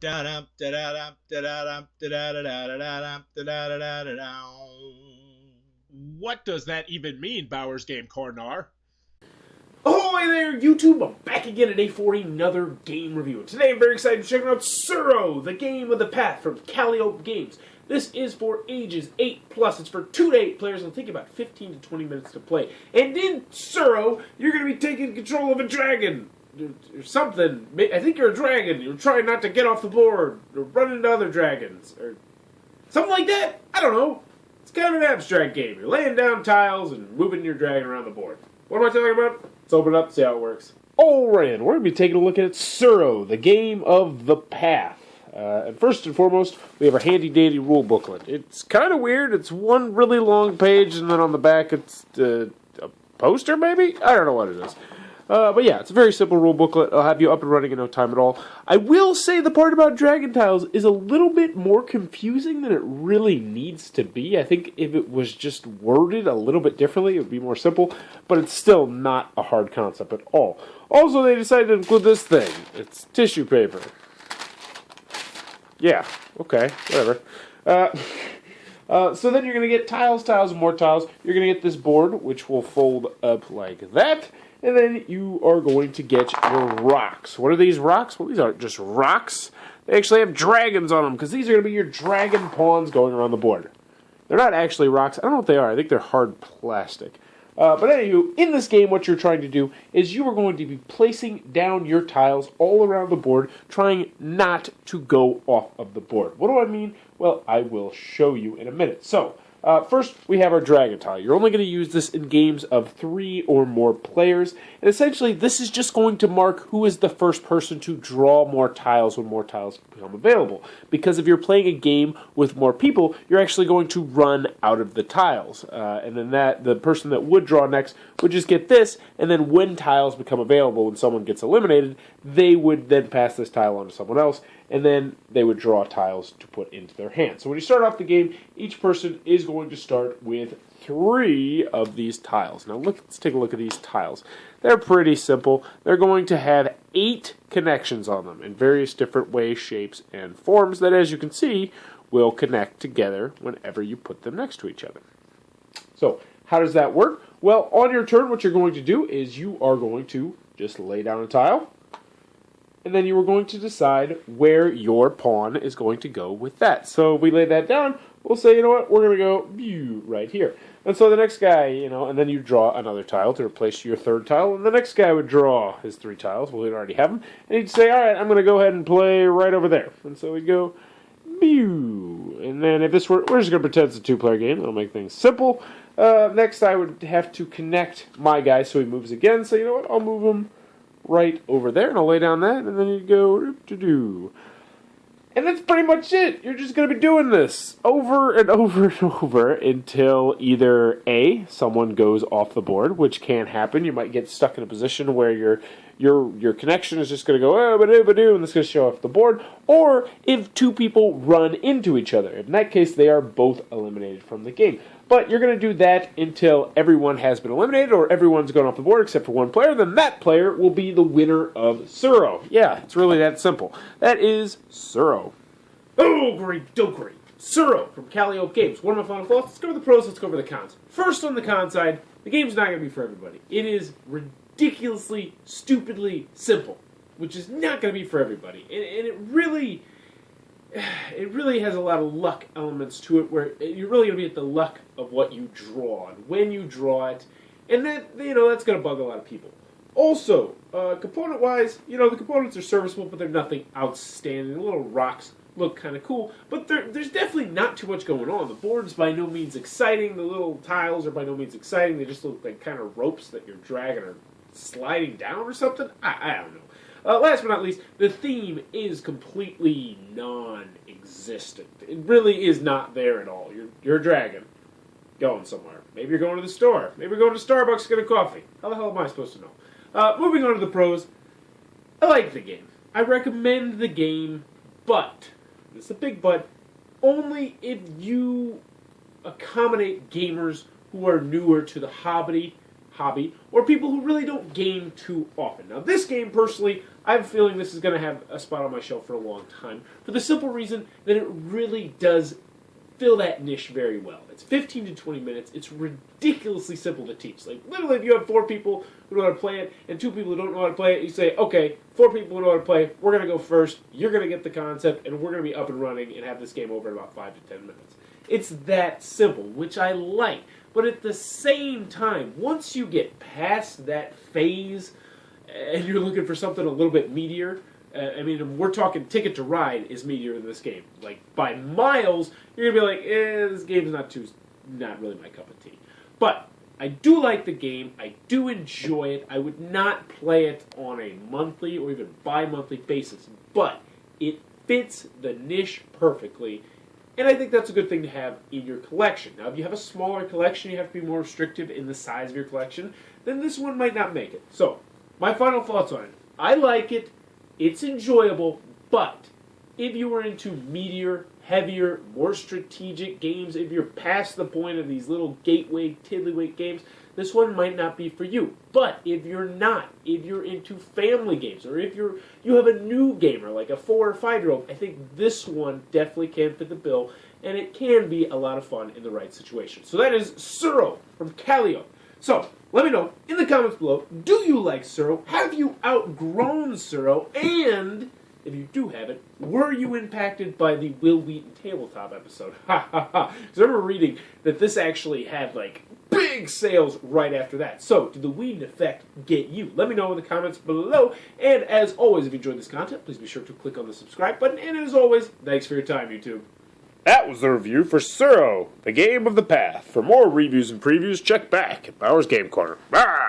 What does that even mean, Bowers Game Corner? Ahoy there, YouTube! I'm back again today for another game review. And today I'm very excited to check out Tsuro, the game of the path from Calliope Games. This is for ages 8+. It's for 2 to 8 players. It'll take you about 15 to 20 minutes to play. And in Tsuro, you're going to be taking control of a dragon. Or something. I think you're a dragon. You're trying not to get off the board. Or run into other dragons. Or something like that. I don't know. It's kind of an abstract game. You're laying down tiles and moving your dragon around the board. What am I talking about? Let's open it up and see how it works. Alright, we're going to be taking a look at Tsuro, the game of the path. And first and foremost, we have our handy-dandy rule booklet. It's kind of weird. It's one really long page, and then on the back it's a poster, maybe? I don't know what it is. But yeah, it's a very simple rule booklet. It'll have you up and running in no time at all. I will say the part about dragon tiles is a little bit more confusing than it really needs to be. I think if it was just worded a little bit differently, it would be more simple. But it's still not a hard concept at all. Also, they decided to include this thing. It's tissue paper. Yeah, okay, whatever. So then you're going to get tiles, tiles, and more tiles. You're going to get this board, which will fold up like that. And then you are going to get your rocks. What are these rocks? Well, these aren't just rocks. They actually have dragons on them, because these are going to be your dragon pawns going around the board. They're not actually rocks. I don't know what they are. I think they're hard plastic. But anywho, in this game, what you're trying to do is you are going to be placing down your tiles all around the board, trying not to go off of the board. What do I mean? Well, I will show you in a minute. So, first, we have our dragon tile. You're only going to use this in games of 3 or more players. And essentially, this is just going to mark who is the first person to draw more tiles when more tiles become available. Because if you're playing a game with more people, you're actually going to run out of the tiles. And then the person that would draw next would just get this, and then when tiles become available and someone gets eliminated, they would then pass this tile on to someone else, and then they would draw tiles to put into their hand. So when you start off the game, each person is going to start with 3 of these tiles. Now let's take a look at these tiles. They're pretty simple. They're going to have 8 connections on them in various different ways, shapes, and forms that, as you can see, will connect together whenever you put them next to each other. So how does that work? Well, on your turn, what you're going to do is you are going to just lay down a tile, and then you are going to decide where your pawn is going to go with that. So we lay that down, we'll say, you know what, we're going to go right here. And so the next guy, and then you draw another tile to replace your third tile, and the next guy would draw his 3 tiles. Well, he'd already have them. And he'd say, all right, I'm going to go ahead and play right over there. And so we'd go, and then if this were, we're just going to pretend it's a 2-player game. That'll make things simple. Next, I would have to connect my guy so he moves again. So you know what, I'll move him right over there, and I'll lay down that, and then you go do. And that's pretty much it. You're just going to be doing this over and over and over until either A, someone goes off the board, which can happen. You might get stuck in a position where your connection is just going to go, oh, ba-do, and it's going to show off the board. Or if 2 people run into each other. In that case, they are both eliminated from the game. But you're going to do that until everyone has been eliminated or everyone's gone off the board except for one player. Then that player will be the winner of Tsuro. Yeah, it's really that simple. That is Tsuro. Oh, great, Tsuro from Calliope Games. What are my final thoughts? Let's go over the pros, let's go over the cons. First, on the con side, the game's not going to be for everybody. It is ridiculously, stupidly simple, which is not going to be for everybody. And it really has a lot of luck elements to it, where you're really going to be at the luck of what you draw and when you draw it, and that, that's going to bug a lot of people. Also, component-wise, the components are serviceable, but they're nothing outstanding. The little rocks look kind of cool, but there's definitely not too much going on. The board's by no means exciting. The little tiles are by no means exciting. They just look like kind of ropes that you're dragging or sliding down or something. I don't know. Last but not least, the theme is completely non-existent. It really is not there at all. You're a dragon going somewhere. Maybe you're going to the store. Maybe you're going to Starbucks to get a coffee. How the hell am I supposed to know? Moving on to the pros. I like the game. I recommend the game, but, it's a big but, only if you accommodate gamers who are newer to the hobby, or people who really don't game too often. Now, this game, personally, I have a feeling this is going to have a spot on my shelf for a long time, for the simple reason that it really does fill that niche very well. It's 15 to 20 minutes. It's ridiculously simple to teach. Like, literally, if you have 4 people who know how to play it and 2 people who don't know how to play it, you say, okay, 4 people who know how to play, we're going to go first, you're going to get the concept, and we're going to be up and running and have this game over in about 5 to 10 minutes. It's that simple, which I like. But at the same time, once you get past that phase and you're looking for something a little bit meatier, I mean, we're talking Ticket to Ride is meatier than this game. Like, by miles, you're going to be like, this game's not really my cup of tea. But I do like the game. I do enjoy it. I would not play it on a monthly or even bi-monthly basis. But it fits the niche perfectly. And I think that's a good thing to have in your collection. Now, if you have a smaller collection, you have to be more restrictive in the size of your collection, then this one might not make it. So, my final thoughts on it. I like it. It's enjoyable, but if you are into meatier, heavier, more strategic games, if you're past the point of these little gateway, tiddlywink games, this one might not be for you. But if you're not, if you're into family games, or if you have a new gamer, like a 4 or 5-year-old, I think this one definitely can fit the bill, and it can be a lot of fun in the right situation. So that is Tsuro from Calio. So, let me know in the comments below, do you like Tsuro? Have you outgrown Tsuro? And, if you do have it, were you impacted by the Will Wheaton tabletop episode? Ha ha ha. Because I remember reading that this actually had, like, big sales right after that. So, did the Wheaton effect get you? Let me know in the comments below. And as always, if you enjoyed this content, please be sure to click on the subscribe button. And as always, thanks for your time, YouTube. That was the review for Tsuro, the game of the path. For more reviews and previews, check back at Bowers Game Corner. Bye!